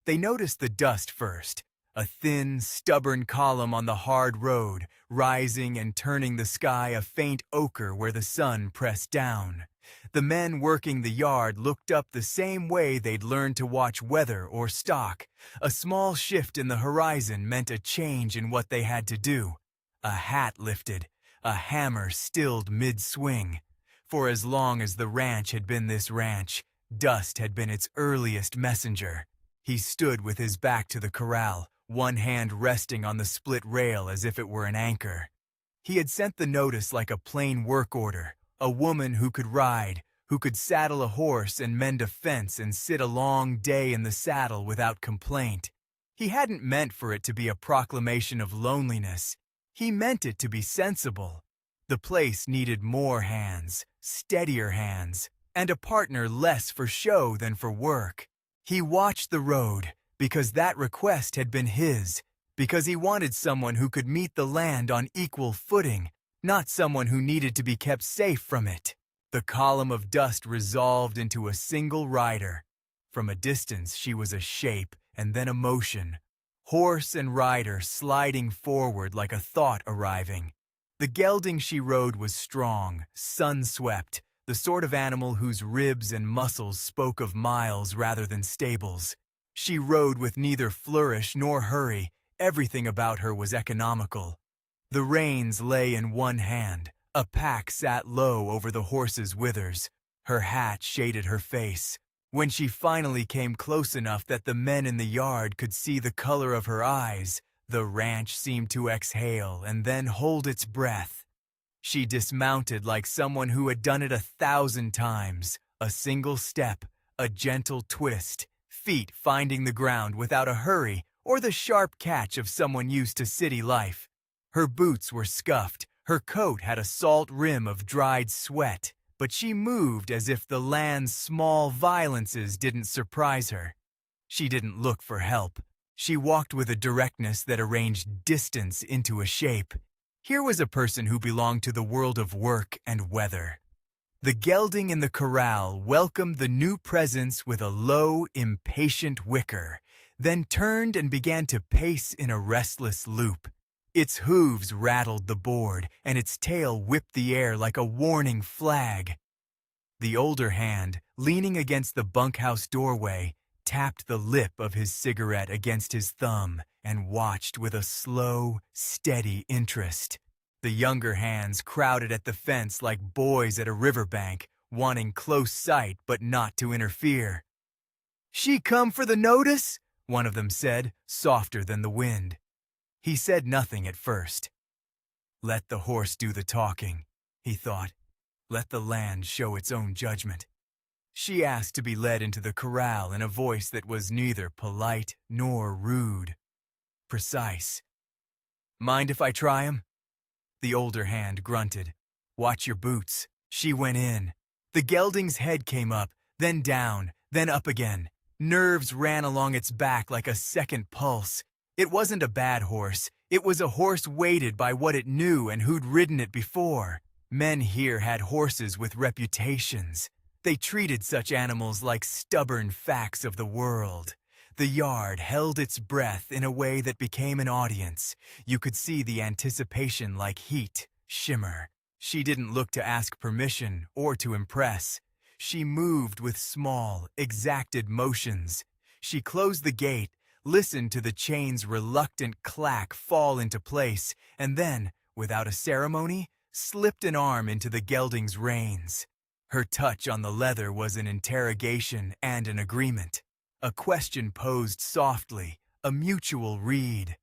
They noticed the dust first, a thin, stubborn column on the hard road, rising and turning the sky a faint ochre where the sun pressed down. The men working the yard looked up the same way they'd learned to watch weather or stock. A small shift in the horizon meant a change in what they had to do. A hat lifted, a hammer stilled mid-swing. For as long as the ranch had been this ranch, dust had been its earliest messenger. He stood with his back to the corral, one hand resting on the split rail as if it were an anchor. He had sent the notice like a plain work order, a woman who could ride, who could saddle a horse and mend a fence and sit a long day in the saddle without complaint. He hadn't meant for it to be a proclamation of loneliness. He meant it to be sensible. The place needed more hands, steadier hands, and a partner less for show than for work. He watched the road, because that request had been his, because he wanted someone who could meet the land on equal footing, not someone who needed to be kept safe from it. The column of dust resolved into a single rider. From a distance she was a shape and then a motion, horse and rider sliding forward like a thought arriving. The gelding she rode was strong, sun-swept, the sort of animal whose ribs and muscles spoke of miles rather than stables. She rode with neither flourish nor hurry. Everything about her was economical. The reins lay in one hand. A pack sat low over the horse's withers. Her hat shaded her face. When she finally came close enough that the men in the yard could see the color of her eyes, the ranch seemed to exhale and then hold its breath. She dismounted like someone who had done it 1,000 times. A single step, a gentle twist, feet finding the ground without a hurry or the sharp catch of someone used to city life. Her boots were scuffed, her coat had a salt rim of dried sweat, but she moved as if the land's small violences didn't surprise her. She didn't look for help. She walked with a directness that arranged distance into a shape. Here was a person who belonged to the world of work and weather. The gelding in the corral welcomed the new presence with a low, impatient whicker, then turned and began to pace in a restless loop. Its hooves rattled the board, and its tail whipped the air like a warning flag. The older hand, leaning against the bunkhouse doorway, tapped the lip of his cigarette against his thumb and watched with a slow, steady interest. The younger hands crowded at the fence like boys at a riverbank, wanting close sight but not to interfere. "She come for the notice?" one of them said, softer than the wind. He said nothing at first. Let the horse do the talking, he thought. Let the land show its own judgment. She asked to be led into the corral in a voice that was neither polite nor rude. Precise. "Mind if I try 'em?" The older hand grunted. "Watch your boots." She went in. The gelding's head came up, then down, then up again. Nerves ran along its back like a second pulse. It wasn't a bad horse. It was a horse weighted by what it knew and who'd ridden it before. Men here had horses with reputations. They treated such animals like stubborn facts of the world. The yard held its breath in a way that became an audience. You could see the anticipation like heat, shimmer. She didn't look to ask permission or to impress. She moved with small, exacted motions. She closed the gate, listened to the chain's reluctant clack fall into place, and then, without a ceremony, slipped an arm into the gelding's reins. Her touch on the leather was an interrogation and an agreement. A question posed softly, a mutual read.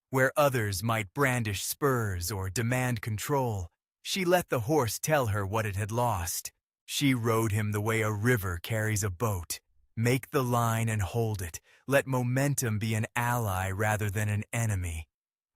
Where others might brandish spurs or demand control, she let the horse tell her what it had lost. She rode him the way a river carries a boat. Make the line and hold it. Let momentum be an ally rather than an enemy.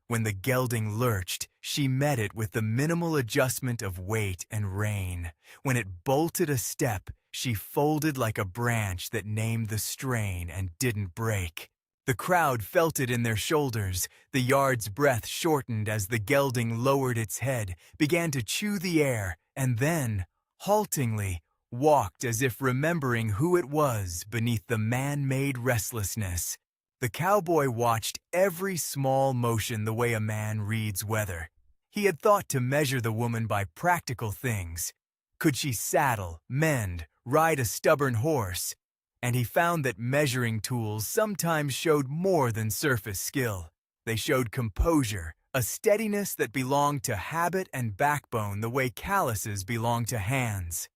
When the gelding lurched, she met it with the minimal adjustment of weight and rein. When it bolted a step, she folded like a branch that named the strain and didn't break. The crowd felt it in their shoulders. The yard's breath shortened as the gelding lowered its head, began to chew the air, and then, haltingly, walked as if remembering who it was beneath the man-made restlessness. The cowboy watched every small motion the way a man reads weather. He had thought to measure the woman by practical things. Could she saddle, mend, ride a stubborn horse? And he found that measuring tools sometimes showed more than surface skill. They showed composure, a steadiness that belonged to habit and backbone the way calluses belong to hands.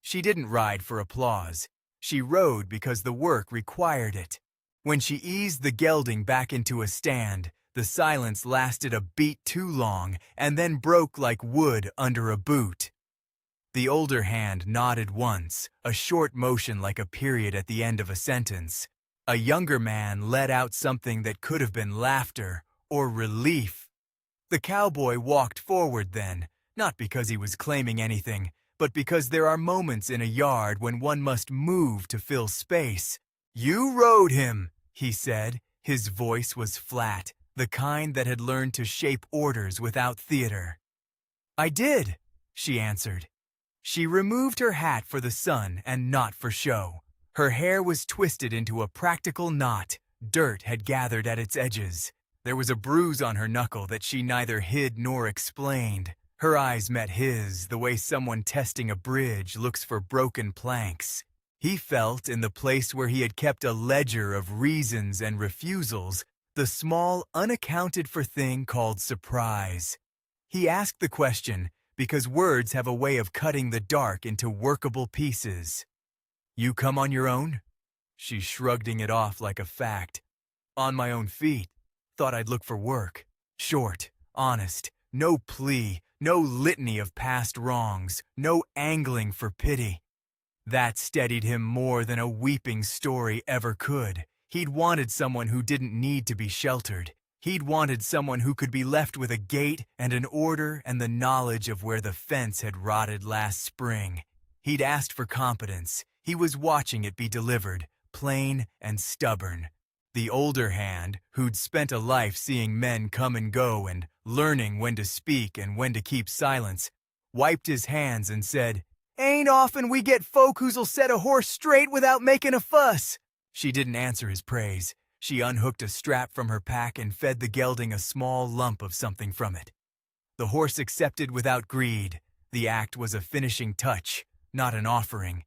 She didn't ride for applause. She rode because the work required it. When she eased the gelding back into a stand, the silence lasted a beat too long and then broke like wood under a boot. The older hand nodded once, a short motion like a period at the end of a sentence. A younger man let out something that could have been laughter or relief. The cowboy walked forward then, not because he was claiming anything, but because there are moments in a yard when one must move to fill space. "You rode him," he said. His voice was flat, the kind that had learned to shape orders without theater. "I did," she answered. She removed her hat for the sun and not for show. Her hair was twisted into a practical knot. Dirt had gathered at its edges. There was a bruise on her knuckle that she neither hid nor explained. Her eyes met his, the way someone testing a bridge looks for broken planks. He felt, in the place where he had kept a ledger of reasons and refusals, the small, unaccounted-for thing called surprise. He asked the question because words have a way of cutting the dark into workable pieces. "You come on your own?" She shrugging it off like a fact. "On my own feet. Thought I'd look for work. Short, honest, no plea, no litany of past wrongs, no angling for pity." That steadied him more than a weeping story ever could. He'd wanted someone who didn't need to be sheltered. He'd wanted someone who could be left with a gate and an order and the knowledge of where the fence had rotted last spring. He'd asked for competence. He was watching it be delivered, plain and stubborn. The older hand, who'd spent a life seeing men come and go and learning when to speak and when to keep silence, wiped his hands and said, "Ain't often we get folk who'll set a horse straight without making a fuss." She didn't answer his praise. She unhooked a strap from her pack and fed the gelding a small lump of something from it. The horse accepted without greed. The act was a finishing touch, not an offering.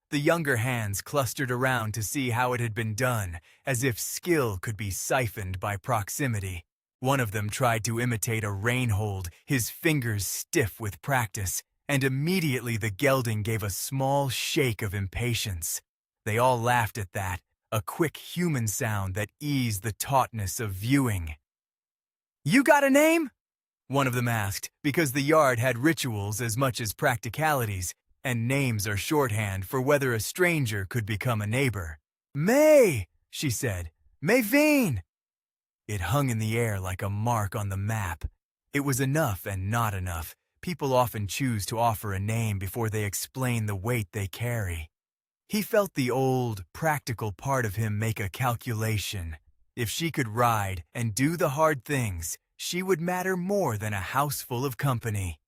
The younger hands clustered around to see how it had been done, as if skill could be siphoned by proximity. One of them tried to imitate a rein hold, his fingers stiff with practice, and immediately the gelding gave a small shake of impatience. They all laughed at that, a quick human sound that eased the tautness of viewing. "You got a name?" one of them asked, because the yard had rituals as much as practicalities, and names are shorthand for whether a stranger could become a neighbor. "May," she said. "Mayveen." It hung in the air like a mark on the map. It was enough and not enough. People often choose to offer a name before they explain the weight they carry. He felt the old, practical part of him make a calculation. If she could ride and do the hard things, she would matter more than a house full of company.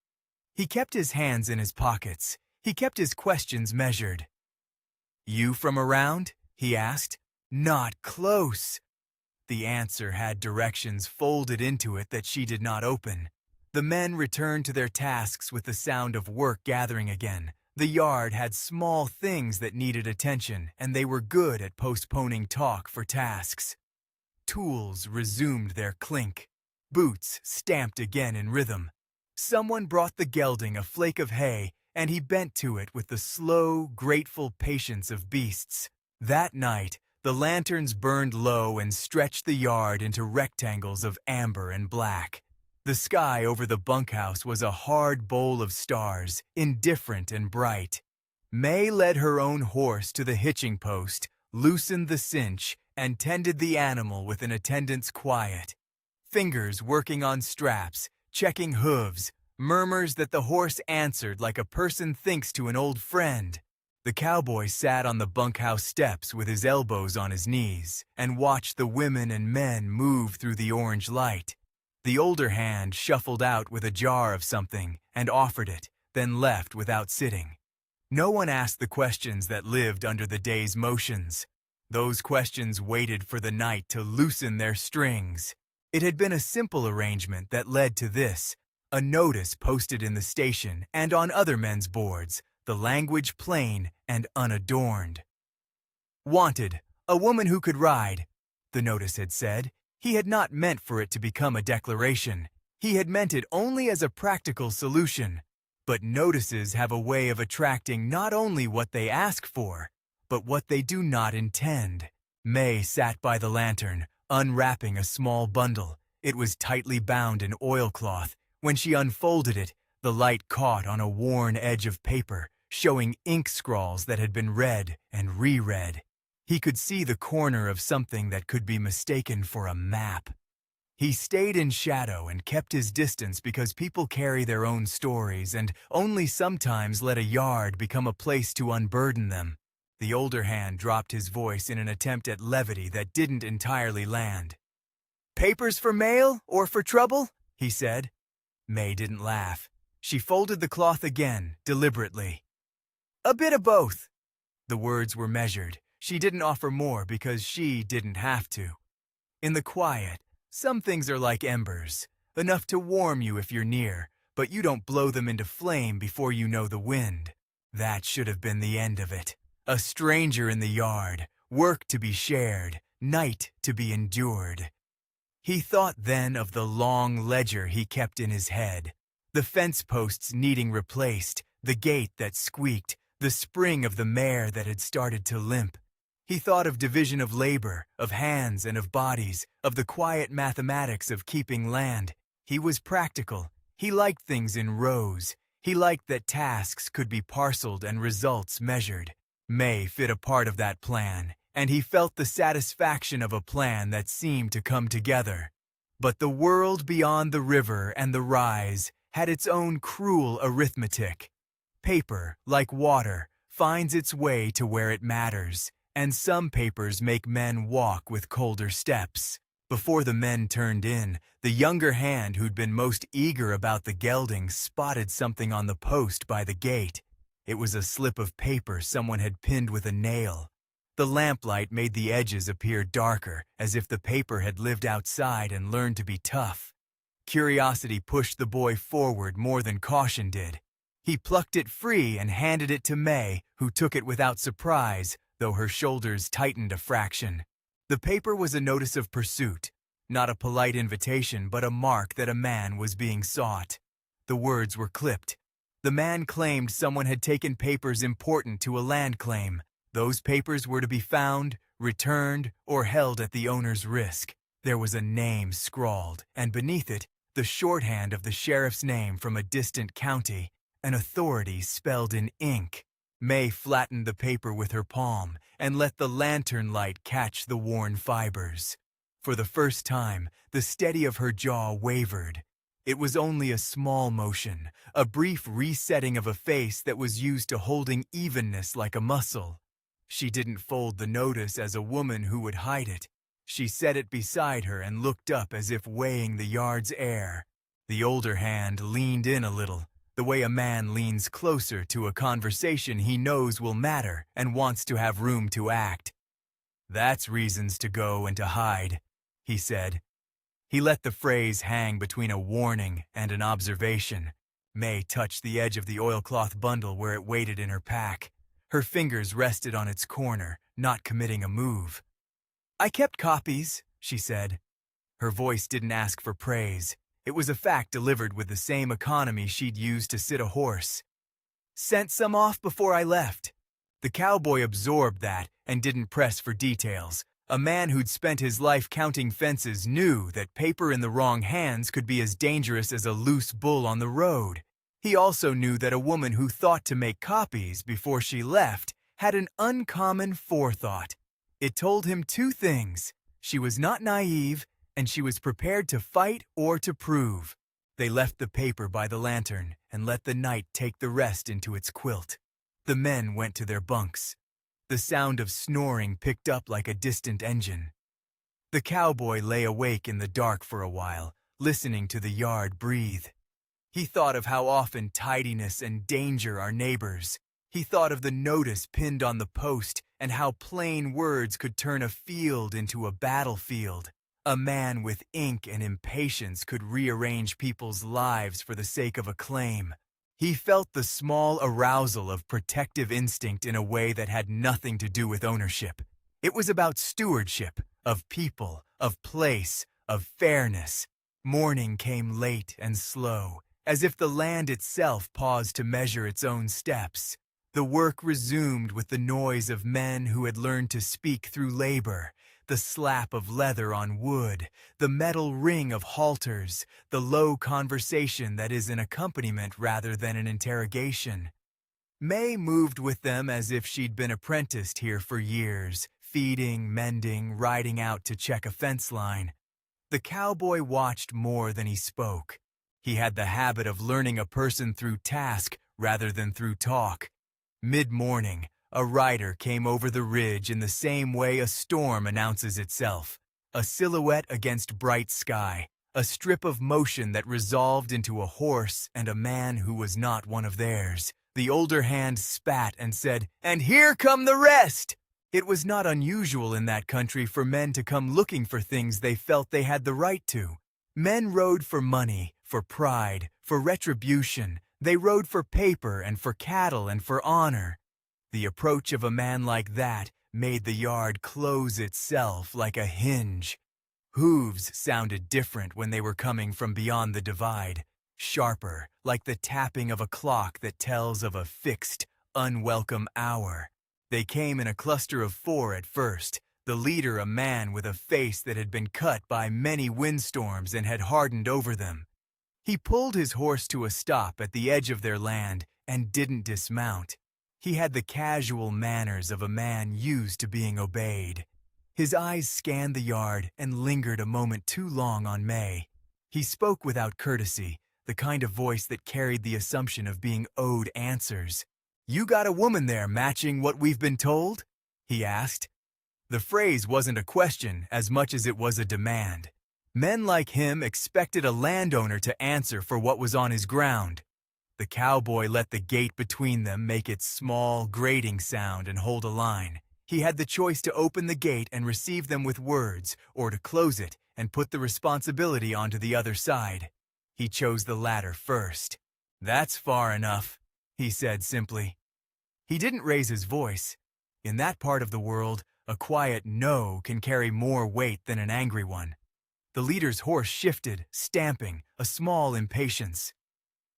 He kept his hands in his pockets. He kept his questions measured. "You from around?" he asked. "Not close." The answer had directions folded into it that she did not open. The men returned to their tasks with the sound of work gathering again. The yard had small things that needed attention, and they were good at postponing talk for tasks. Tools resumed their clink. Boots stamped again in rhythm. Someone brought the gelding a flake of hay, and he bent to it with the slow, grateful patience of beasts. That night, the lanterns burned low and stretched the yard into rectangles of amber and black. The sky over the bunkhouse was a hard bowl of stars, indifferent and bright. May led her own horse to the hitching post, loosened the cinch, and tended the animal with an attendant's quiet. Fingers working on straps, checking hooves, murmurs that the horse answered like a person thinks to an old friend. The cowboy sat on the bunkhouse steps with his elbows on his knees and watched the women and men move through the orange light. The older hand shuffled out with a jar of something and offered it, then left without sitting. No one asked the questions that lived under the day's motions. Those questions waited for the night to loosen their strings. It had been a simple arrangement that led to this: a notice posted in the station and on other men's boards, the language plain and unadorned. "Wanted, a woman who could ride," the notice had said. He had not meant for it to become a declaration. He had meant it only as a practical solution. But notices have a way of attracting not only what they ask for, but what they do not intend. May sat by the lantern, unwrapping a small bundle. It was tightly bound in oilcloth. When she unfolded it, the light caught on a worn edge of paper, showing ink scrawls that had been read and reread. He could see the corner of something that could be mistaken for a map. He stayed in shadow and kept his distance because people carry their own stories and only sometimes let a yard become a place to unburden them. The older hand dropped his voice in an attempt at levity that didn't entirely land. "Papers for mail or for trouble?" he said. May didn't laugh. She folded the cloth again, deliberately. "A bit of both." The words were measured. She didn't offer more because she didn't have to. In the quiet, some things are like embers, enough to warm you if you're near, but you don't blow them into flame before you know the wind. That should have been the end of it. A stranger in the yard, work to be shared, night to be endured. He thought then of the long ledger he kept in his head, the fence posts needing replaced, the gate that squeaked, the spring of the mare that had started to limp. He thought of division of labor, of hands and of bodies, of the quiet mathematics of keeping land. He was practical. He liked things in rows. He liked that tasks could be parceled and results measured. May fit a part of that plan, and he felt the satisfaction of a plan that seemed to come together. But the world beyond the river and the rise had its own cruel arithmetic. Paper, like water, finds its way to where it matters. And some papers make men walk with colder steps. Before the men turned in, the younger hand who'd been most eager about the gelding spotted something on the post by the gate. It was a slip of paper someone had pinned with a nail. The lamplight made the edges appear darker, as if the paper had lived outside and learned to be tough. Curiosity pushed the boy forward more than caution did. He plucked it free and handed it to May, who took it without surprise, though her shoulders tightened a fraction. The paper was a notice of pursuit, not a polite invitation, but a mark that a man was being sought. The words were clipped. The man claimed someone had taken papers important to a land claim. Those papers were to be found, returned, or held at the owner's risk. There was a name scrawled, and beneath it, the shorthand of the sheriff's name from a distant county, an authority spelled in ink. May flattened the paper with her palm and let the lantern light catch the worn fibers. For the first time, the steady of her jaw wavered. It was only a small motion, a brief resetting of a face that was used to holding evenness like a muscle. She didn't fold the notice as a woman who would hide it. She set it beside her and looked up as if weighing the yard's air. The older hand leaned in a little, the way a man leans closer to a conversation he knows will matter and wants to have room to act. "That's reasons to go and to hide," he said. He let the phrase hang between a warning and an observation. May touched the edge of the oilcloth bundle where it waited in her pack. Her fingers rested on its corner, not committing a move. "I kept copies," she said. Her voice didn't ask for praise. It was a fact delivered with the same economy she'd used to sit a horse. "Sent some off before I left." The cowboy absorbed that and didn't press for details. A man who'd spent his life counting fences knew that paper in the wrong hands could be as dangerous as a loose bull on the road. He also knew that a woman who thought to make copies before she left had an uncommon forethought. It told him two things: she was not naive, and she was prepared to fight or to prove. They left the paper by the lantern and let the night take the rest into its quilt. The men went to their bunks. The sound of snoring picked up like a distant engine. The cowboy lay awake in the dark for a while, listening to the yard breathe. He thought of how often tidiness and danger are neighbors. He thought of the notice pinned on the post and how plain words could turn a field into a battlefield. A man with ink and impatience could rearrange people's lives for the sake of a claim. He felt the small arousal of protective instinct in a way that had nothing to do with ownership. It was about stewardship, of people, of place, of fairness. Morning came late and slow, as if the land itself paused to measure its own steps. The work resumed with the noise of men who had learned to speak through labor, the slap of leather on wood, the metal ring of halters, the low conversation that is an accompaniment rather than an interrogation. May moved with them as if she'd been apprenticed here for years, feeding, mending, riding out to check a fence line. The cowboy watched more than he spoke. He had the habit of learning a person through task rather than through talk. Mid-morning, a rider came over the ridge in the same way a storm announces itself. A silhouette against bright sky, a strip of motion that resolved into a horse and a man who was not one of theirs. The older hand spat and said, "And here come the rest!" It was not unusual in that country for men to come looking for things they felt they had the right to. Men rode for money, for pride, for retribution. They rode for paper and for cattle and for honor. The approach of a man like that made the yard close itself like a hinge. Hooves sounded different when they were coming from beyond the divide, sharper, like the tapping of a clock that tells of a fixed, unwelcome hour. They came in a cluster of 4 at first, the leader a man with a face that had been cut by many windstorms and had hardened over them. He pulled his horse to a stop at the edge of their land and didn't dismount. He had the casual manners of a man used to being obeyed. His eyes scanned the yard and lingered a moment too long on May. He spoke without courtesy, the kind of voice that carried the assumption of being owed answers. "You got a woman there matching what we've been told?" he asked. The phrase wasn't a question as much as it was a demand. Men like him expected a landowner to answer for what was on his ground. The cowboy let the gate between them make its small, grating sound and hold a line. He had the choice to open the gate and receive them with words, or to close it and put the responsibility onto the other side. He chose the latter first. "That's far enough," he said simply. He didn't raise his voice. In that part of the world, a quiet no can carry more weight than an angry one. The leader's horse shifted, stamping, a small impatience.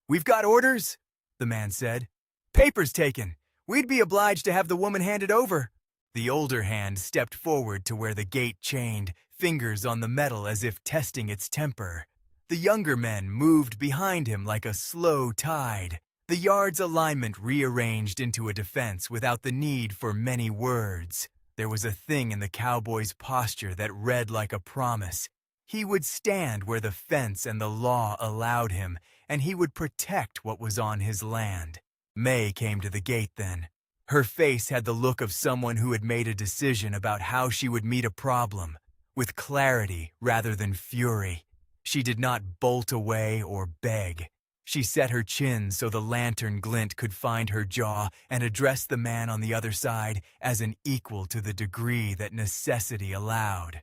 "We've got orders," the man said. "Papers taken. We'd be obliged to have the woman handed over." The older hand stepped forward to where the gate chained, fingers on the metal as if testing its temper. The younger men moved behind him like a slow tide. The yard's alignment rearranged into a defense without the need for many words. There was a thing in the cowboy's posture that read like a promise. He would stand where the fence and the law allowed him, and he would protect what was on his land. May came to the gate then. Her face had the look of someone who had made a decision about how she would meet a problem, with clarity rather than fury. She did not bolt away or beg. She set her chin so the lantern glint could find her jaw and addressed the man on the other side as an equal to the degree that necessity allowed.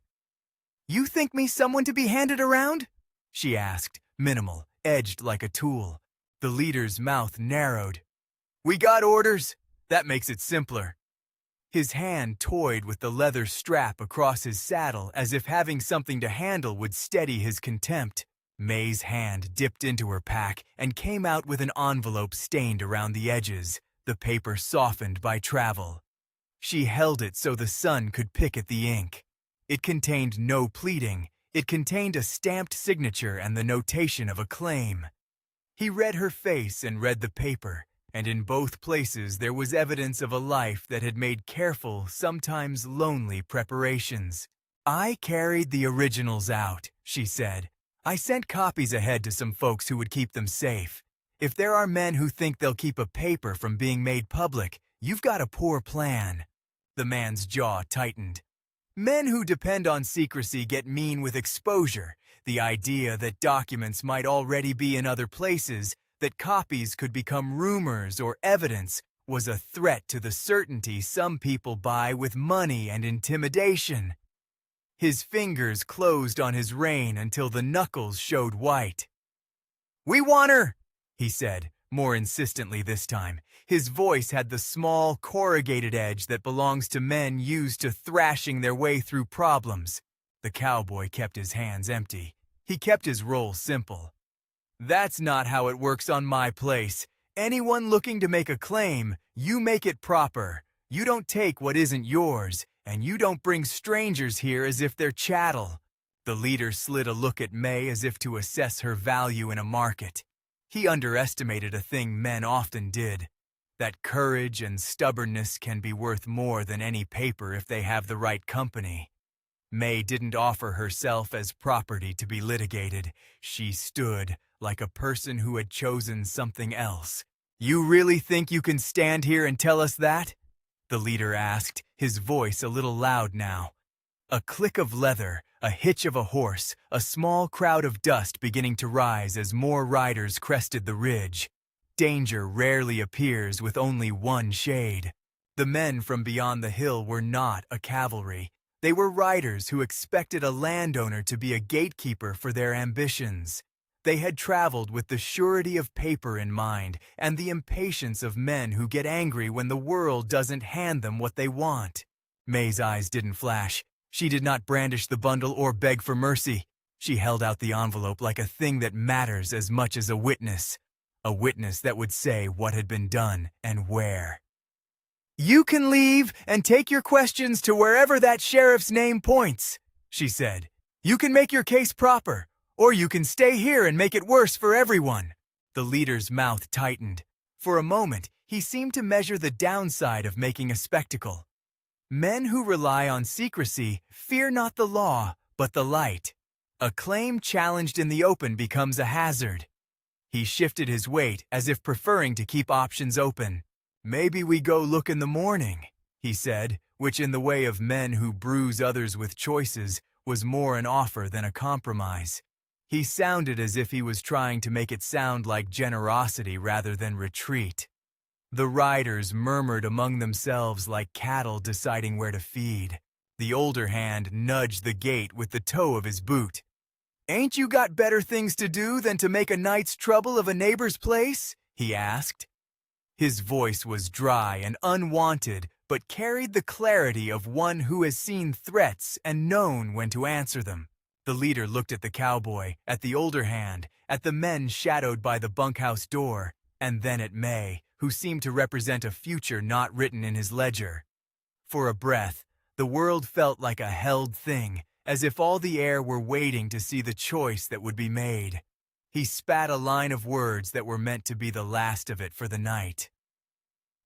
"You think me someone to be handed around?" she asked, minimal, edged like a tool. The leader's mouth narrowed. "We got orders. That makes it simpler." His hand toyed with the leather strap across his saddle as if having something to handle would steady his contempt. May's hand dipped into her pack and came out with an envelope stained around the edges, the paper softened by travel. She held it so the sun could pick at the ink. It contained no pleading. It contained a stamped signature and the notation of a claim. He read her face and read the paper, and in both places there was evidence of a life that had made careful, sometimes lonely preparations. "I carried the originals out," she said. "I sent copies ahead to some folks who would keep them safe. If there are men who think they'll keep a paper from being made public, you've got a poor plan." The man's jaw tightened. Men who depend on secrecy get mean with exposure, the idea that documents might already be in other places, that copies could become rumors or evidence, was a threat to the certainty some people buy with money and intimidation. His fingers closed on his rein until the knuckles showed white. "We want her," he said, more insistently this time. His voice had the small, corrugated edge that belongs to men used to thrashing their way through problems. The cowboy kept his hands empty. He kept his role simple. "That's not how it works on my place. Anyone looking to make a claim, you make it proper. You don't take what isn't yours, and you don't bring strangers here as if they're chattel." The leader slid a look at May as if to assess her value in a market. He underestimated a thing men often did. That courage and stubbornness can be worth more than any paper if they have the right company. May didn't offer herself as property to be litigated. She stood like a person who had chosen something else. "You really think you can stand here and tell us that?" the leader asked, his voice a little loud now. A click of leather, a hitch of a horse, a small crowd of dust beginning to rise as more riders crested the ridge. Danger rarely appears with only one shade. The men from beyond the hill were not a cavalry. They were riders who expected a landowner to be a gatekeeper for their ambitions. They had traveled with the surety of paper in mind and the impatience of men who get angry when the world doesn't hand them what they want. May's eyes didn't flash. She did not brandish the bundle or beg for mercy. She held out the envelope like a thing that matters as much as a witness that would say what had been done and where. "You can leave and take your questions to wherever that sheriff's name points," she said. "You can make your case proper, or you can stay here and make it worse for everyone." The leader's mouth tightened. For a moment, he seemed to measure the downside of making a spectacle. Men who rely on secrecy fear not the law, but the light. A claim challenged in the open becomes a hazard. He shifted his weight as if preferring to keep options open. "Maybe we go look in the morning," he said, which in the way of men who bruise others with choices was more an offer than a compromise. He sounded as if he was trying to make it sound like generosity rather than retreat. The riders murmured among themselves like cattle deciding where to feed. The older hand nudged the gate with the toe of his boot. "Ain't you got better things to do than to make a night's trouble of a neighbor's place?" he asked. His voice was dry and unwanted, but carried the clarity of one who has seen threats and known when to answer them. The leader looked at the cowboy, at the older hand, at the men shadowed by the bunkhouse door, and then at May, who seemed to represent a future not written in his ledger. For a breath, the world felt like a held thing, as if all the air were waiting to see the choice that would be made. He spat a line of words that were meant to be the last of it for the night.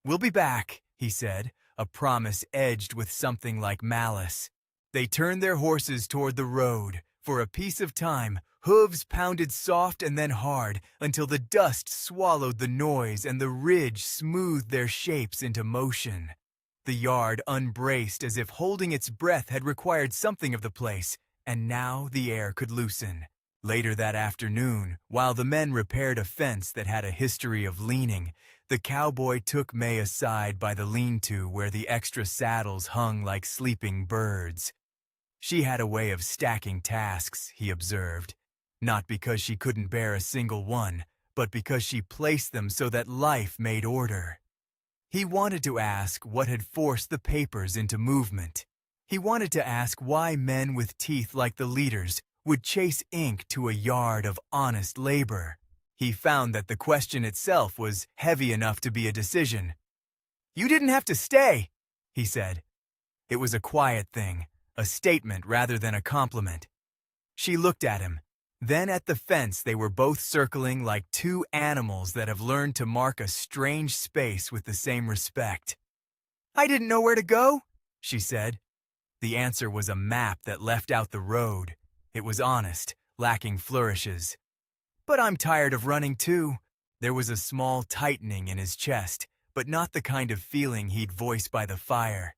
"We'll be back," he said, a promise edged with something like malice. They turned their horses toward the road. For a piece of time, hooves pounded soft and then hard until the dust swallowed the noise and the ridge smoothed their shapes into motion. The yard unbraced as if holding its breath had required something of the place, and now the air could loosen. Later that afternoon, while the men repaired a fence that had a history of leaning, the cowboy took May aside by the lean-to where the extra saddles hung like sleeping birds. She had a way of stacking tasks, he observed, not because she couldn't bear a single one, but because she placed them so that life made order. He wanted to ask what had forced the papers into movement. He wanted to ask why men with teeth like the leader's would chase ink to a yard of honest labor. He found that the question itself was heavy enough to be a decision. "You didn't have to stay," he said. It was a quiet thing, a statement rather than a compliment. She looked at him, then at the fence they were both circling like two animals that have learned to mark a strange space with the same respect. "I didn't know where to go," she said. The answer was a map that left out the road. It was honest, lacking flourishes. "But I'm tired of running too." There was a small tightening in his chest, but not the kind of feeling he'd voiced by the fire.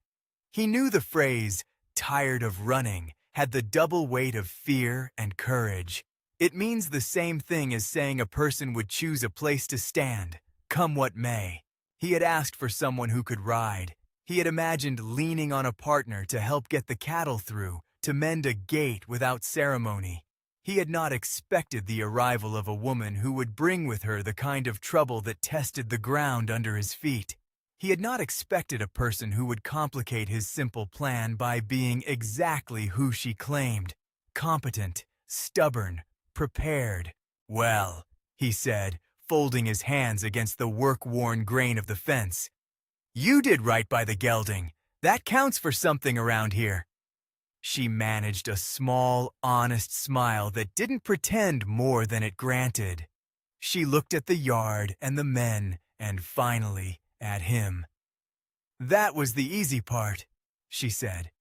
He knew the phrase, "tired of running," had the double weight of fear and courage. It means the same thing as saying a person would choose a place to stand, come what may. He had asked for someone who could ride. He had imagined leaning on a partner to help get the cattle through, to mend a gate without ceremony. He had not expected the arrival of a woman who would bring with her the kind of trouble that tested the ground under his feet. He had not expected a person who would complicate his simple plan by being exactly who she claimed: competent, stubborn, prepared. "Well," he said, folding his hands against the work-worn grain of the fence, "you did right by the gelding. That counts for something around here." She managed a small, honest smile that didn't pretend more than it granted. She looked at the yard and the men, and finally at him. "That was the easy part," she said.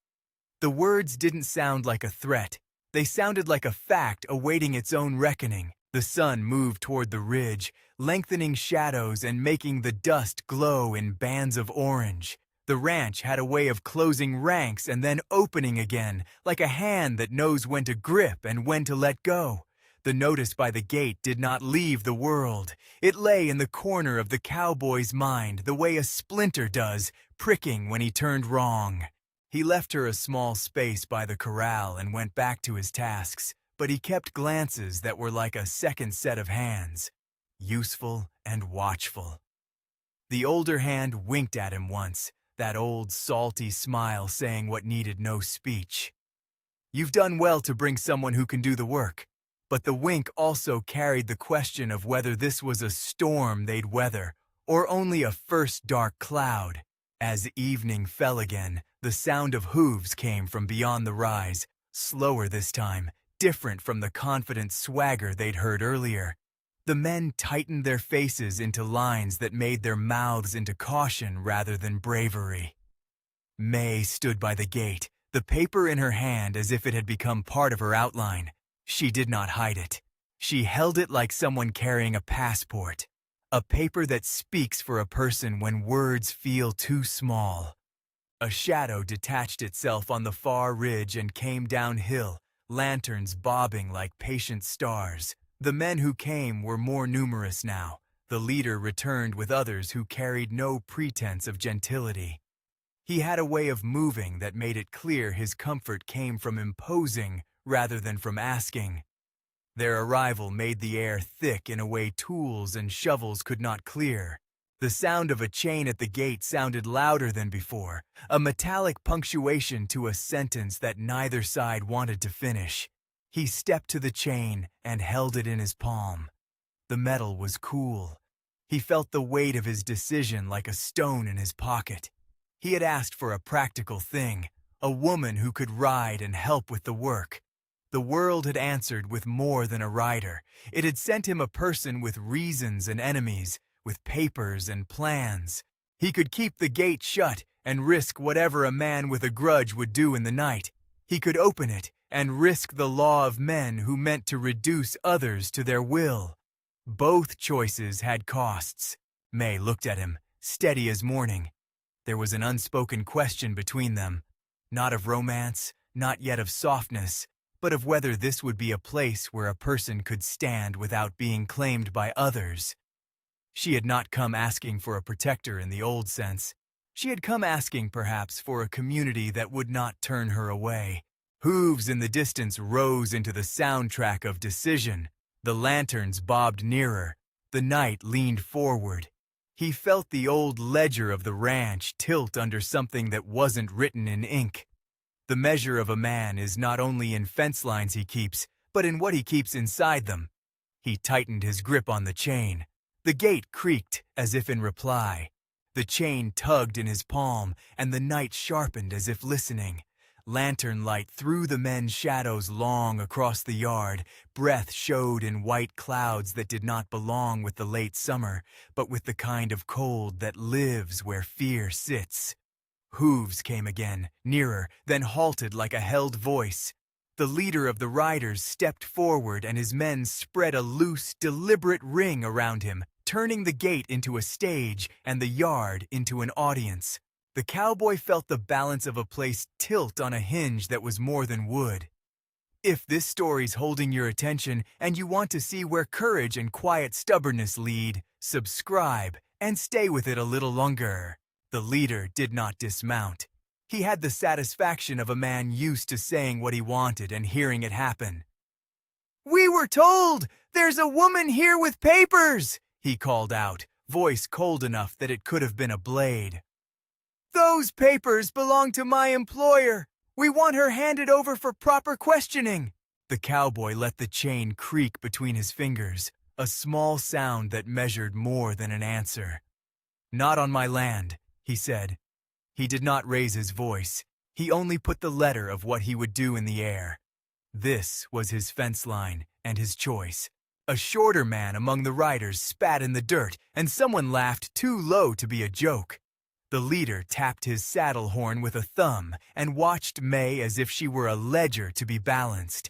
The words didn't sound like a threat. They sounded like a fact awaiting its own reckoning. The sun moved toward the ridge, lengthening shadows and making the dust glow in bands of orange. The ranch had a way of closing ranks and then opening again, like a hand that knows when to grip and when to let go. The notice by the gate did not leave the world. It lay in the corner of the cowboy's mind, the way a splinter does, pricking when he turned wrong. He left her a small space by the corral and went back to his tasks, but he kept glances that were like a second set of hands, useful and watchful. The older hand winked at him once, that old salty smile saying what needed no speech. "You've done well to bring someone who can do the work." But the wink also carried the question of whether this was a storm they'd weather, or only a first dark cloud. As evening fell again, the sound of hooves came from beyond the rise, slower this time, different from the confident swagger they'd heard earlier. The men tightened their faces into lines that made their mouths into caution rather than bravery. May stood by the gate, the paper in her hand as if it had become part of her outline. She did not hide it. She held it like someone carrying a passport, a paper that speaks for a person when words feel too small. A shadow detached itself on the far ridge and came downhill, lanterns bobbing like patient stars. The men who came were more numerous now. The leader returned with others who carried no pretense of gentility. He had a way of moving that made it clear his comfort came from imposing rather than from asking. Their arrival made the air thick in a way tools and shovels could not clear. The sound of a chain at the gate sounded louder than before, a metallic punctuation to a sentence that neither side wanted to finish. He stepped to the chain and held it in his palm. The metal was cool. He felt the weight of his decision like a stone in his pocket. He had asked for a practical thing, a woman who could ride and help with the work. The world had answered with more than a rider. It had sent him a person with reasons and enemies, with papers and plans. He could keep the gate shut and risk whatever a man with a grudge would do in the night. He could open it and risk the law of men who meant to reduce others to their will. Both choices had costs. May looked at him, steady as morning. There was an unspoken question between them, not of romance, not yet of softness, but of whether this would be a place where a person could stand without being claimed by others. She had not come asking for a protector in the old sense. She had come asking, perhaps, for a community that would not turn her away. Hooves in the distance rose into the soundtrack of decision. The lanterns bobbed nearer. The night leaned forward. He felt the old ledger of the ranch tilt under something that wasn't written in ink. The measure of a man is not only in fence lines he keeps, but in what he keeps inside them. He tightened his grip on the chain. The gate creaked as if in reply. The chain tugged in his palm, and the night sharpened as if listening. Lantern light threw the men's shadows long across the yard. Breath showed in white clouds that did not belong with the late summer, but with the kind of cold that lives where fear sits. Hooves came again, nearer, then halted like a held voice. The leader of the riders stepped forward and his men spread a loose, deliberate ring around him, turning the gate into a stage and the yard into an audience. The cowboy felt the balance of a place tilt on a hinge that was more than wood. If this story's holding your attention and you want to see where courage and quiet stubbornness lead, subscribe and stay with it a little longer. The leader did not dismount. He had the satisfaction of a man used to saying what he wanted and hearing it happen. "We were told! There's a woman here with papers!" he called out, voice cold enough that it could have been a blade. "Those papers belong to my employer. We want her handed over for proper questioning." The cowboy let the chain creak between his fingers, a small sound that measured more than an answer. "Not on my land," he said. He did not raise his voice. He only put the letter of what he would do in the air. This was his fence line and his choice. A shorter man among the riders spat in the dirt, and someone laughed too low to be a joke. The leader tapped his saddle horn with a thumb and watched May as if she were a ledger to be balanced.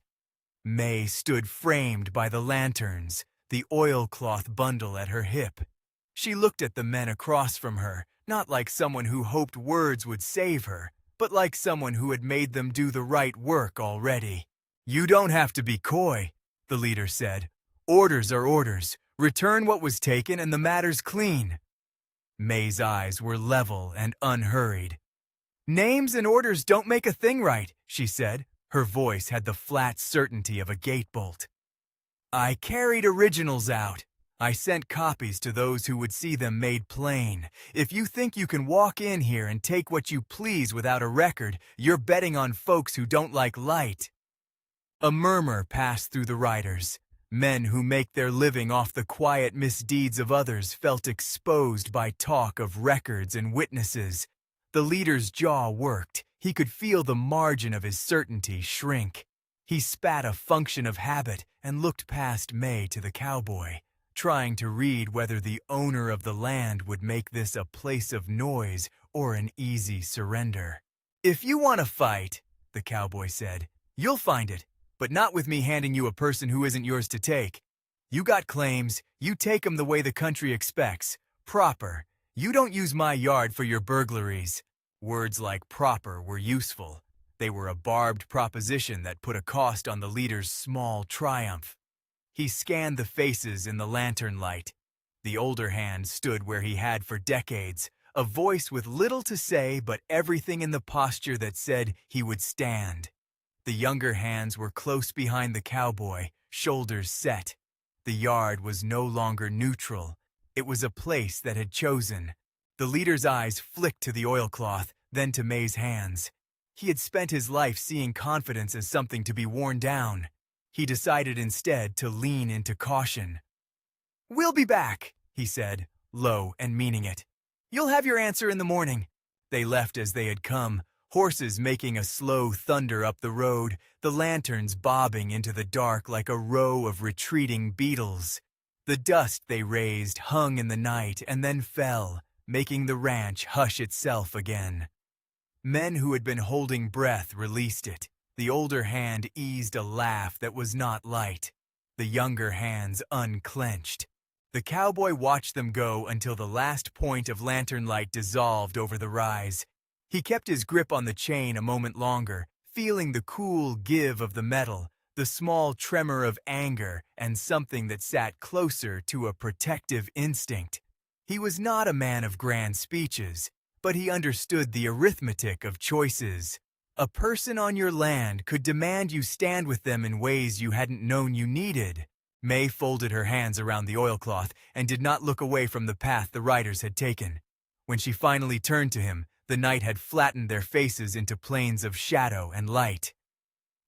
May stood framed by the lanterns, the oilcloth bundle at her hip. She looked at the men across from her, not like someone who hoped words would save her, but like someone who had made them do the right work already. "You don't have to be coy," the leader said. "Orders are orders. Return what was taken and the matter's clean." May's eyes were level and unhurried. "Names and orders don't make a thing right," she said. Her voice had the flat certainty of a gate-bolt. "I carried originals out. I sent copies to those who would see them made plain. If you think you can walk in here and take what you please without a record, you're betting on folks who don't like light." A murmur passed through the riders. Men who make their living off the quiet misdeeds of others felt exposed by talk of records and witnesses. The leader's jaw worked. He could feel the margin of his certainty shrink. He spat a function of habit and looked past May to the cowboy, trying to read whether the owner of the land would make this a place of noise or an easy surrender. "If you want to fight," the cowboy said, "you'll find it, but not with me handing you a person who isn't yours to take. You got claims, you take them the way the country expects. Proper. You don't use my yard for your burglaries." Words like proper were useful. They were a barbed proposition that put a cost on the leader's small triumph. He scanned the faces in the lantern light. The older hand stood where he had for decades, a voice with little to say but everything in the posture that said he would stand. The younger hands were close behind the cowboy, shoulders set. The yard was no longer neutral. It was a place that had chosen. The leader's eyes flicked to the oilcloth, then to May's hands. He had spent his life seeing confidence as something to be worn down. He decided instead to lean into caution. "We'll be back," he said, low and meaning it. "You'll have your answer in the morning." They left as they had come, horses making a slow thunder up the road, the lanterns bobbing into the dark like a row of retreating beetles. The dust they raised hung in the night and then fell, making the ranch hush itself again. Men who had been holding breath released it. The older hand eased a laugh that was not light. The younger hands unclenched. The cowboy watched them go until the last point of lantern light dissolved over the rise. He kept his grip on the chain a moment longer, feeling the cool give of the metal, the small tremor of anger, and something that sat closer to a protective instinct. He was not a man of grand speeches, but he understood the arithmetic of choices. A person on your land could demand you stand with them in ways you hadn't known you needed. May folded her hands around the oilcloth and did not look away from the path the riders had taken. When she finally turned to him, the night had flattened their faces into planes of shadow and light.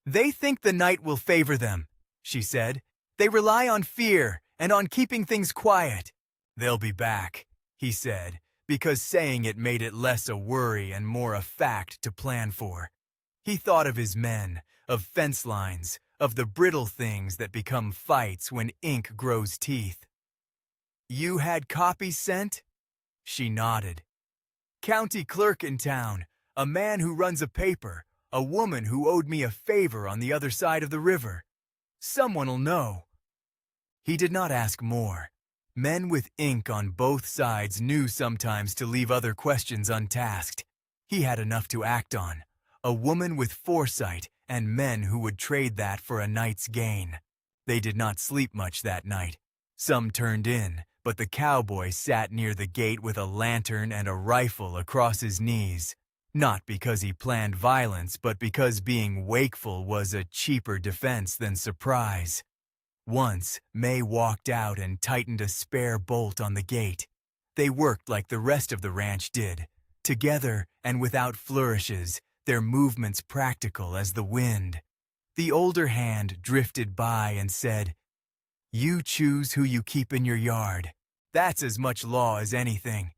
"They think the night will favor them," she said. "They rely on fear and on keeping things quiet." "They'll be back," he said, because saying it made it less a worry and more a fact to plan for. He thought of his men, of fence lines, of the brittle things that become fights when ink grows teeth. "You had copies sent?" She nodded. "County clerk in town, a man who runs a paper, a woman who owed me a favor on the other side of the river. Someone'll know." He did not ask more. Men with ink on both sides knew sometimes to leave other questions untasked. He had enough to act on. A woman with foresight and men who would trade that for a night's gain. They did not sleep much that night. Some turned in, but the cowboy sat near the gate with a lantern and a rifle across his knees. Not because he planned violence, but because being wakeful was a cheaper defense than surprise. Once, May walked out and tightened a spare bolt on the gate. They worked like the rest of the ranch did, together and without flourishes, their movements practical as the wind. The older hand drifted by and said, "You choose who you keep in your yard. That's as much law as anything."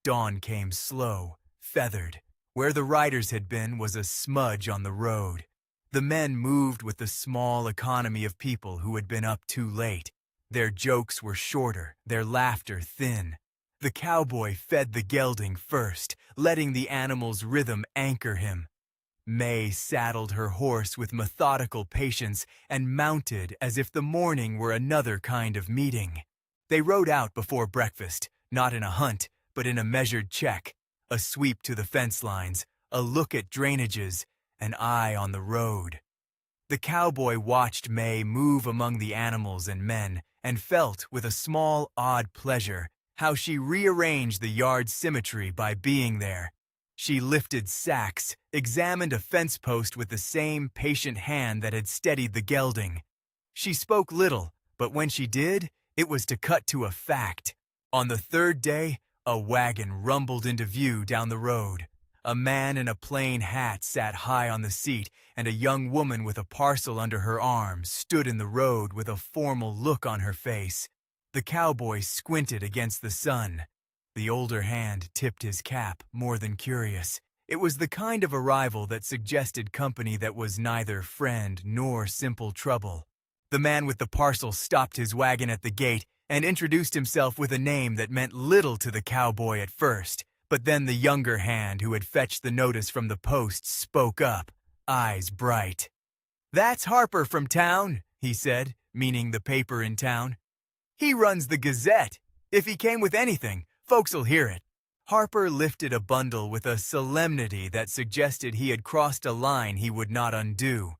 Dawn came slow, feathered. Where the riders had been was a smudge on the road. The men moved with the small economy of people who had been up too late. Their jokes were shorter, their laughter thin. The cowboy fed the gelding first, letting the animal's rhythm anchor him. May saddled her horse with methodical patience and mounted as if the morning were another kind of meeting. They rode out before breakfast, not in a hunt, but in a measured check. A sweep to the fence lines, a look at drainages, an eye on the road. The cowboy watched May move among the animals and men and felt, with a small, odd pleasure, how she rearranged the yard's symmetry by being there. She lifted sacks, examined a fence post with the same patient hand that had steadied the gelding. She spoke little, but when she did, it was to cut to a fact. On the third day, a wagon rumbled into view down the road. A man in a plain hat sat high on the seat, and a young woman with a parcel under her arm stood in the road with a formal look on her face. The cowboy squinted against the sun. The older hand tipped his cap, more than curious. It was the kind of arrival that suggested company that was neither friend nor simple trouble. The man with the parcel stopped his wagon at the gate and introduced himself with a name that meant little to the cowboy at first. But then the younger hand who had fetched the notice from the post spoke up, eyes bright. "That's Harper from town," he said, meaning the paper in town. "He runs the Gazette. If he came with anything, folks'll hear it." Harper lifted a bundle with a solemnity that suggested he had crossed a line he would not undo.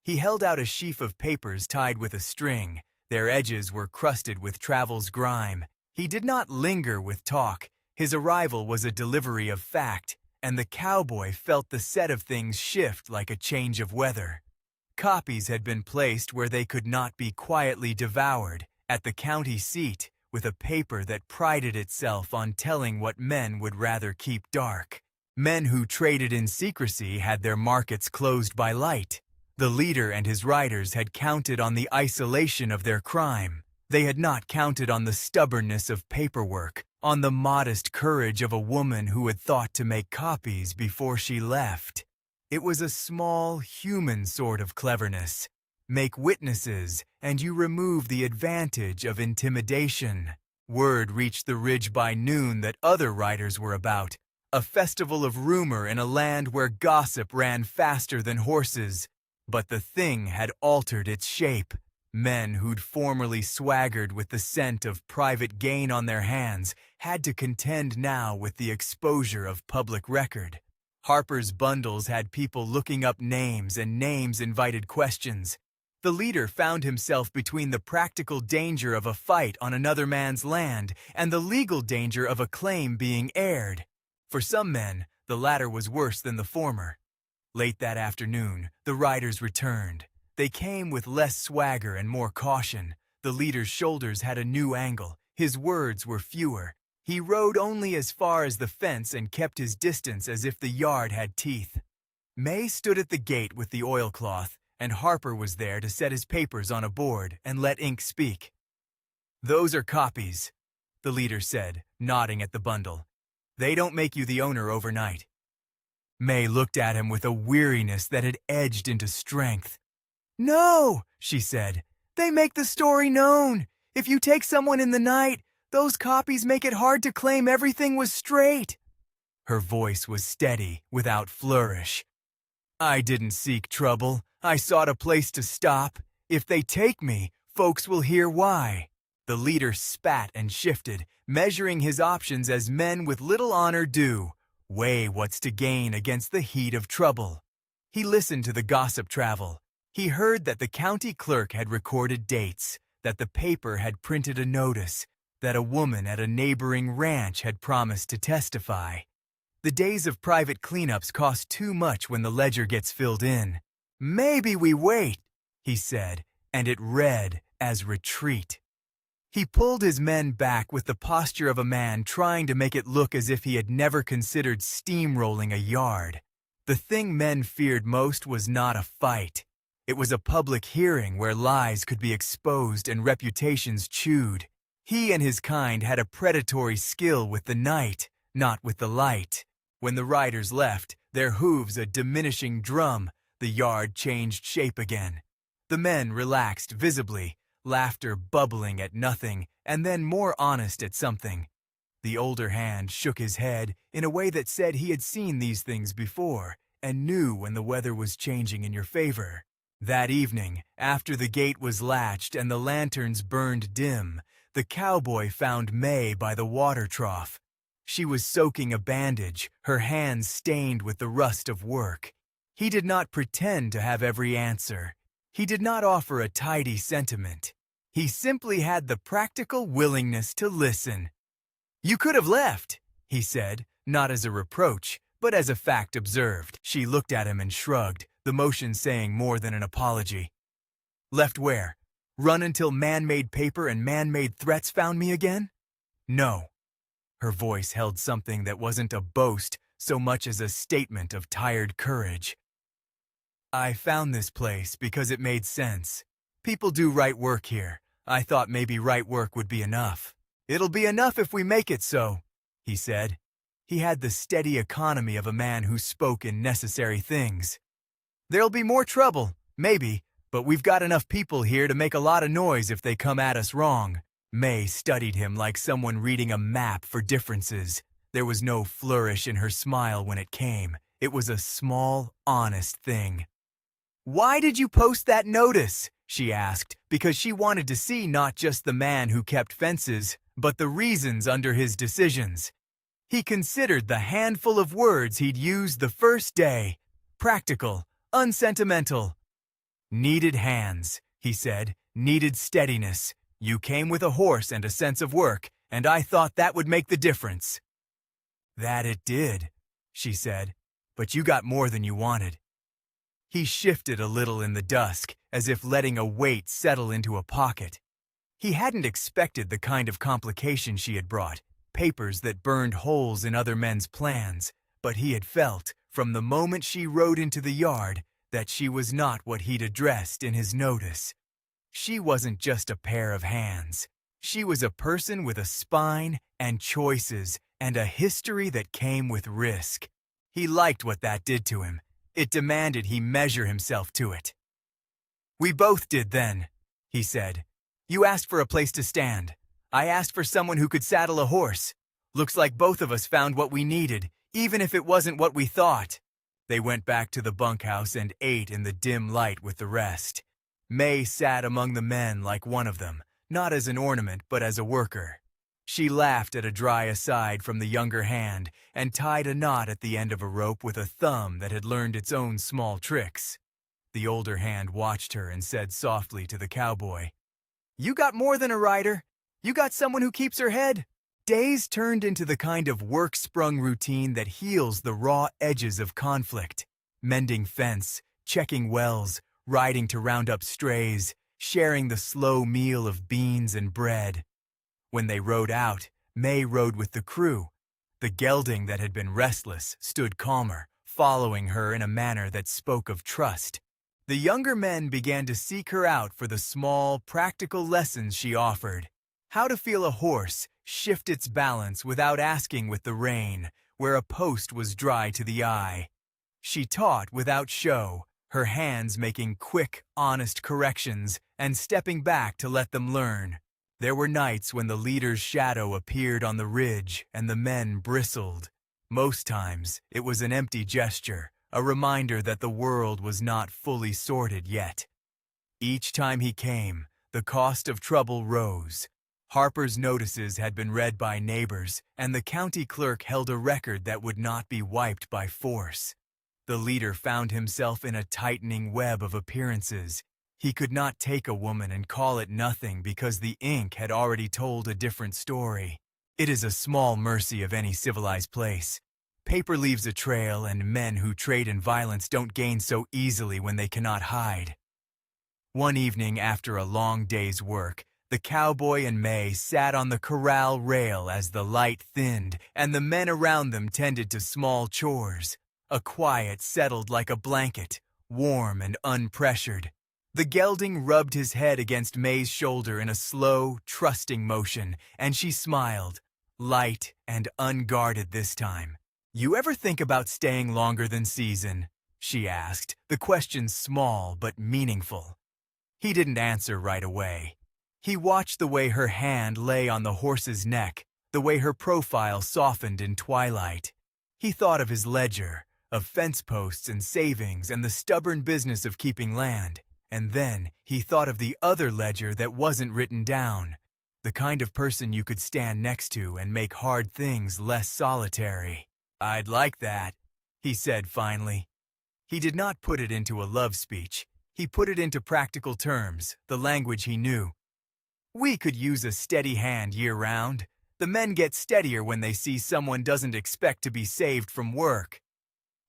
He held out a sheaf of papers tied with a string. Their edges were crusted with travel's grime. He did not linger with talk. His arrival was a delivery of fact, and the cowboy felt the set of things shift like a change of weather. Copies had been placed where they could not be quietly devoured, at the county seat, with a paper that prided itself on telling what men would rather keep dark. Men who traded in secrecy had their markets closed by light. The leader and his riders had counted on the isolation of their crime. They had not counted on the stubbornness of paperwork, on the modest courage of a woman who had thought to make copies before she left. It was a small, human sort of cleverness. Make witnesses, and you remove the advantage of intimidation. Word reached the ridge by noon that other riders were about, a festival of rumor in a land where gossip ran faster than horses. But the thing had altered its shape. Men who'd formerly swaggered with the scent of private gain on their hands had to contend now with the exposure of public record. Harper's bundles had people looking up names, and names invited questions. The leader found himself between the practical danger of a fight on another man's land and the legal danger of a claim being aired. For some men, the latter was worse than the former. Late that afternoon, the riders returned. They came with less swagger and more caution. The leader's shoulders had a new angle. His words were fewer. He rode only as far as the fence and kept his distance as if the yard had teeth. May stood at the gate with the oilcloth, and Harper was there to set his papers on a board and let ink speak. "Those are copies," the leader said, nodding at the bundle. "They don't make you the owner overnight." May looked at him with a weariness that had edged into strength. "No," she said. "They make the story known. If you take someone in the night, those copies make it hard to claim everything was straight." Her voice was steady, without flourish. "I didn't seek trouble. I sought a place to stop. If they take me, folks will hear why." The leader spat and shifted, measuring his options as men with little honor do. Weigh what's to gain against the heat of trouble. He listened to the gossip travel. He heard that the county clerk had recorded dates, that the paper had printed a notice. that a woman at a neighboring ranch had promised to testify. The days of private cleanups cost too much when the ledger gets filled in. "Maybe we wait," he said, and it read as retreat. He pulled his men back with the posture of a man trying to make it look as if he had never considered steamrolling a yard. The thing men feared most was not a fight. It was a public hearing where lies could be exposed and reputations chewed. He and his kind had a predatory skill with the night, not with the light. When the riders left, their hooves a diminishing drum, the yard changed shape again. The men relaxed visibly, laughter bubbling at nothing, and then more honest at something. The older hand shook his head in a way that said he had seen these things before and knew when the weather was changing in your favor. That evening, after the gate was latched and the lanterns burned dim, the cowboy found May by the water trough. She was soaking a bandage, her hands stained with the rust of work. He did not pretend to have every answer. He did not offer a tidy sentiment. He simply had the practical willingness to listen. "You could have left," he said, not as a reproach, but as a fact observed. She looked at him and shrugged, the motion saying more than an apology. "Left where? Run until man-made paper and man-made threats found me again?" "No." Her voice held something that wasn't a boast so much as a statement of tired courage. "I found this place because it made sense. People do right work here. I thought maybe right work would be enough." "It'll be enough if we make it so," he said. He had the steady economy of a man who spoke in necessary things. "There'll be more trouble, maybe, but we've got enough people here to make a lot of noise if they come at us wrong." May studied him like someone reading a map for differences. There was no flourish in her smile when it came. It was a small, honest thing. "Why did you post that notice?" she asked, because she wanted to see not just the man who kept fences, but the reasons under his decisions. He considered the handful of words he'd used the first day. Practical, unsentimental. "Needed hands," he said, "needed steadiness. You came with a horse and a sense of work, and I thought that would make the difference." "That it did," she said, "but you got more than you wanted." He shifted a little in the dusk, as if letting a weight settle into a pocket. He hadn't expected the kind of complication she had brought, papers that burned holes in other men's plans, but he had felt, from the moment she rode into the yard, that she was not what he'd addressed in his notice. She wasn't just a pair of hands. She was a person with a spine and choices and a history that came with risk. He liked what that did to him. It demanded he measure himself to it. "We both did then," he said. "You asked for a place to stand. I asked for someone who could saddle a horse. Looks like both of us found what we needed, even if it wasn't what we thought." They went back to the bunkhouse and ate in the dim light with the rest. May sat among the men like one of them, not as an ornament but as a worker. She laughed at a dry aside from the younger hand and tied a knot at the end of a rope with a thumb that had learned its own small tricks. The older hand watched her and said softly to the cowboy, "You got more than a rider. You got someone who keeps her head." Days turned into the kind of work-sprung routine that heals the raw edges of conflict. Mending fence, checking wells, riding to round up strays, sharing the slow meal of beans and bread. When they rode out, May rode with the crew. The gelding that had been restless stood calmer, following her in a manner that spoke of trust. The younger men began to seek her out for the small, practical lessons she offered. How to feel a horse shift its balance without asking with the rein, where a post was dry to the eye. She taught without show, her hands making quick, honest corrections and stepping back to let them learn. There were nights when the leader's shadow appeared on the ridge and the men bristled. Most times, it was an empty gesture, a reminder that the world was not fully sorted yet. Each time he came, the cost of trouble rose. Harper's notices had been read by neighbors, and the county clerk held a record that would not be wiped by force. The leader found himself in a tightening web of appearances. He could not take a woman and call it nothing because the ink had already told a different story. It is a small mercy of any civilized place. Paper leaves a trail, and men who trade in violence don't gain so easily when they cannot hide. One evening after a long day's work, the cowboy and May sat on the corral rail as the light thinned and the men around them tended to small chores. A quiet settled like a blanket, warm and unpressured. The gelding rubbed his head against May's shoulder in a slow, trusting motion, and she smiled, light and unguarded this time. "You ever think about staying longer than season?" she asked, the question small but meaningful. He didn't answer right away. He watched the way her hand lay on the horse's neck, the way her profile softened in twilight. He thought of his ledger, of fence posts and savings and the stubborn business of keeping land. And then he thought of the other ledger that wasn't written down, the kind of person you could stand next to and make hard things less solitary. "I'd like that," he said finally. He did not put it into a love speech. He put it into practical terms, the language he knew. "We could use a steady hand year-round. The men get steadier when they see someone doesn't expect to be saved from work."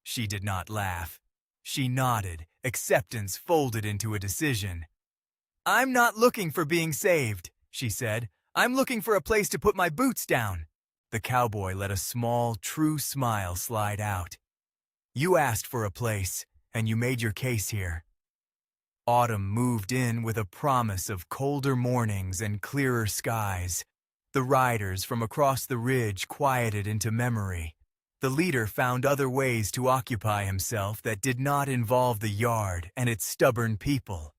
She did not laugh. She nodded, acceptance folded into a decision. "I'm not looking for being saved," she said. "I'm looking for a place to put my boots down." The cowboy let a small, true smile slide out. "You asked for a place, and you made your case here." Autumn moved in with a promise of colder mornings and clearer skies. The riders from across the ridge quieted into memory. The leader found other ways to occupy himself that did not involve the yard and its stubborn people.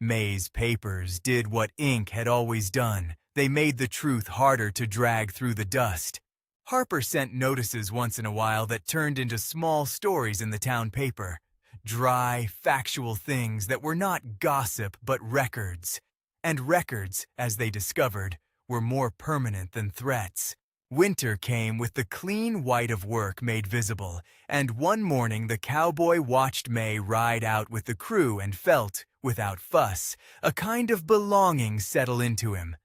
May's papers did what ink had always done. They made the truth harder to drag through the dust. Harper sent notices once in a while that turned into small stories in the town paper. Dry, factual things that were not gossip but records. And records, as they discovered, were more permanent than threats. Winter came with the clean white of work made visible, and one morning the cowboy watched May ride out with the crew and felt, without fuss, a kind of belonging settle into him.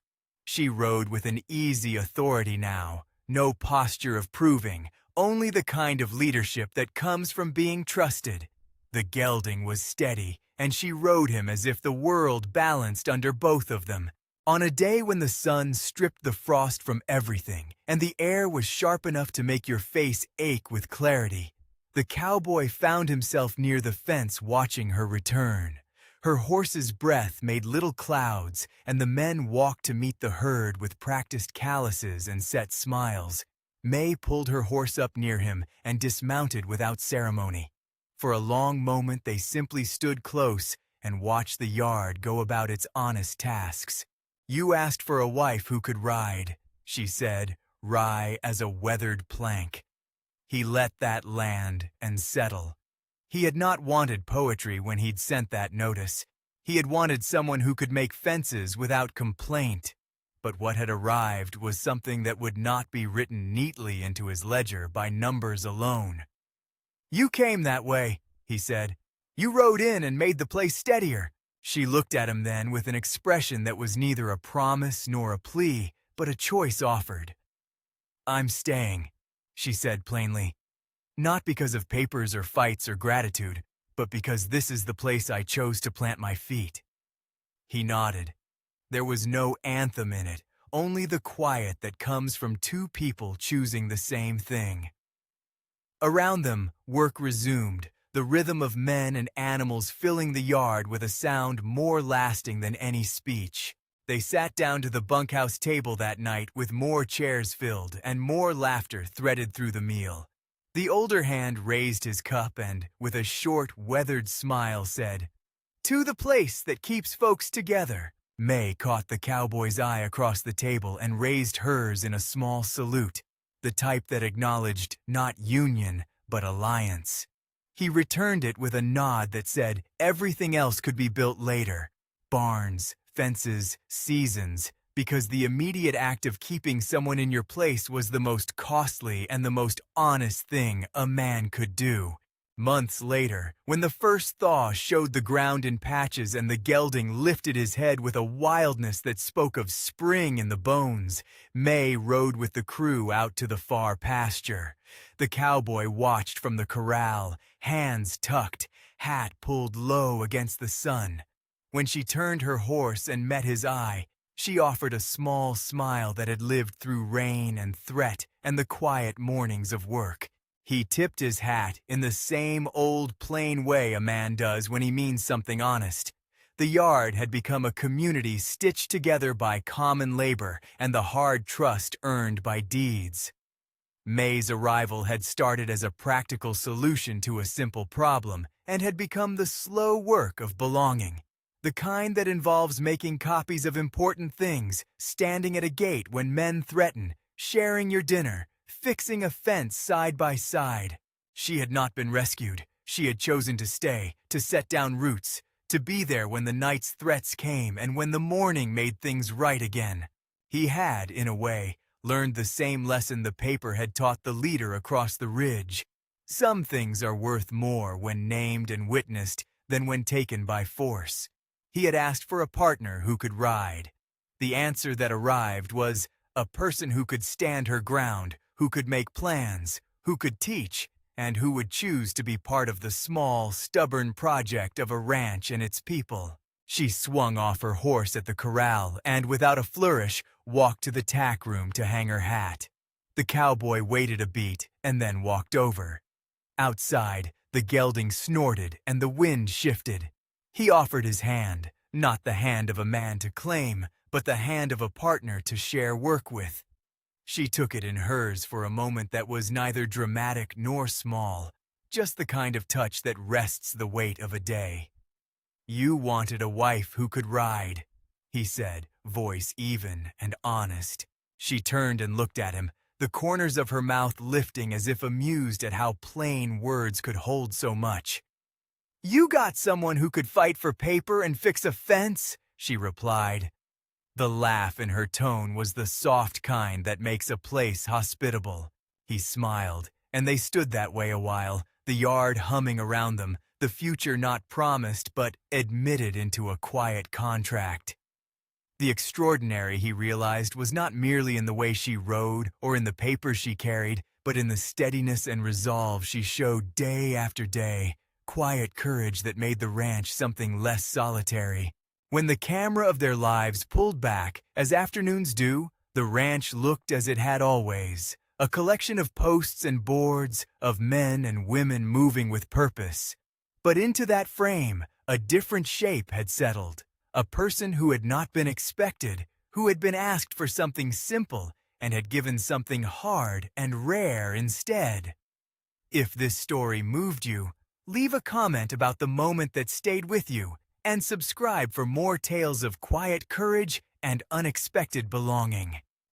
She rode with an easy authority now, no posture of proving, only the kind of leadership that comes from being trusted. The gelding was steady, and she rode him as if the world balanced under both of them. On a day when the sun stripped the frost from everything, and the air was sharp enough to make your face ache with clarity, the cowboy found himself near the fence watching her return. Her horse's breath made little clouds, and the men walked to meet the herd with practiced calluses and set smiles. May pulled her horse up near him and dismounted without ceremony. For a long moment they simply stood close and watched the yard go about its honest tasks. "You asked for a wife who could ride," she said, wry as a weathered plank. He let that land and settle. He had not wanted poetry when he'd sent that notice. He had wanted someone who could make fences without complaint. But what had arrived was something that would not be written neatly into his ledger by numbers alone. "You came that way," he said. "You rode in and made the place steadier." She looked at him then with an expression that was neither a promise nor a plea, but a choice offered. "I'm staying," she said plainly. "Not because of papers or fights or gratitude, but because this is the place I chose to plant my feet." He nodded. There was no anthem in it, only the quiet that comes from two people choosing the same thing. Around them, work resumed, the rhythm of men and animals filling the yard with a sound more lasting than any speech. They sat down to the bunkhouse table that night with more chairs filled and more laughter threaded through the meal. The older hand raised his cup and, with a short, weathered smile, said, "To the place that keeps folks together." May caught the cowboy's eye across the table and raised hers in a small salute, the type that acknowledged not union, but alliance. He returned it with a nod that said everything else could be built later. Barns, fences, seasons, because the immediate act of keeping someone in your place was the most costly and the most honest thing a man could do. Months later, when the first thaw showed the ground in patches and the gelding lifted his head with a wildness that spoke of spring in the bones, May rode with the crew out to the far pasture. The cowboy watched from the corral, hands tucked, hat pulled low against the sun. When she turned her horse and met his eye, she offered a small smile that had lived through rain and threat and the quiet mornings of work. He tipped his hat in the same old plain way a man does when he means something honest. The yard had become a community stitched together by common labor and the hard trust earned by deeds. May's arrival had started as a practical solution to a simple problem and had become the slow work of belonging. The kind that involves making copies of important things, standing at a gate when men threaten, sharing your dinner, fixing a fence side by side. She had not been rescued. She had chosen to stay, to set down roots, to be there when the night's threats came and when the morning made things right again. He had, in a way, learned the same lesson the paper had taught the leader across the ridge. Some things are worth more when named and witnessed than when taken by force. He had asked for a partner who could ride. The answer that arrived was a person who could stand her ground, who could make plans, who could teach, and who would choose to be part of the small, stubborn project of a ranch and its people. She swung off her horse at the corral and, without a flourish, walked to the tack room to hang her hat. The cowboy waited a beat and then walked over. Outside, the gelding snorted and the wind shifted. He offered his hand, not the hand of a man to claim, but the hand of a partner to share work with. She took it in hers for a moment that was neither dramatic nor small, just the kind of touch that rests the weight of a day. "You wanted a wife who could ride," he said, voice even and honest. She turned and looked at him, the corners of her mouth lifting as if amused at how plain words could hold so much. "You got someone who could fight for paper and fix a fence," she replied. The laugh in her tone was the soft kind that makes a place hospitable. He smiled, and they stood that way a while, the yard humming around them, the future not promised but admitted into a quiet contract. The extraordinary, he realized, was not merely in the way she rode or in the papers she carried, but in the steadiness and resolve she showed day after day, quiet courage that made the ranch something less solitary. When the camera of their lives pulled back, as afternoons do, the ranch looked as it had always, a collection of posts and boards, of men and women moving with purpose. But into that frame, a different shape had settled, a person who had not been expected, who had been asked for something simple and had given something hard and rare instead. If this story moved you, leave a comment about the moment that stayed with you, and subscribe for more tales of quiet courage and unexpected belonging.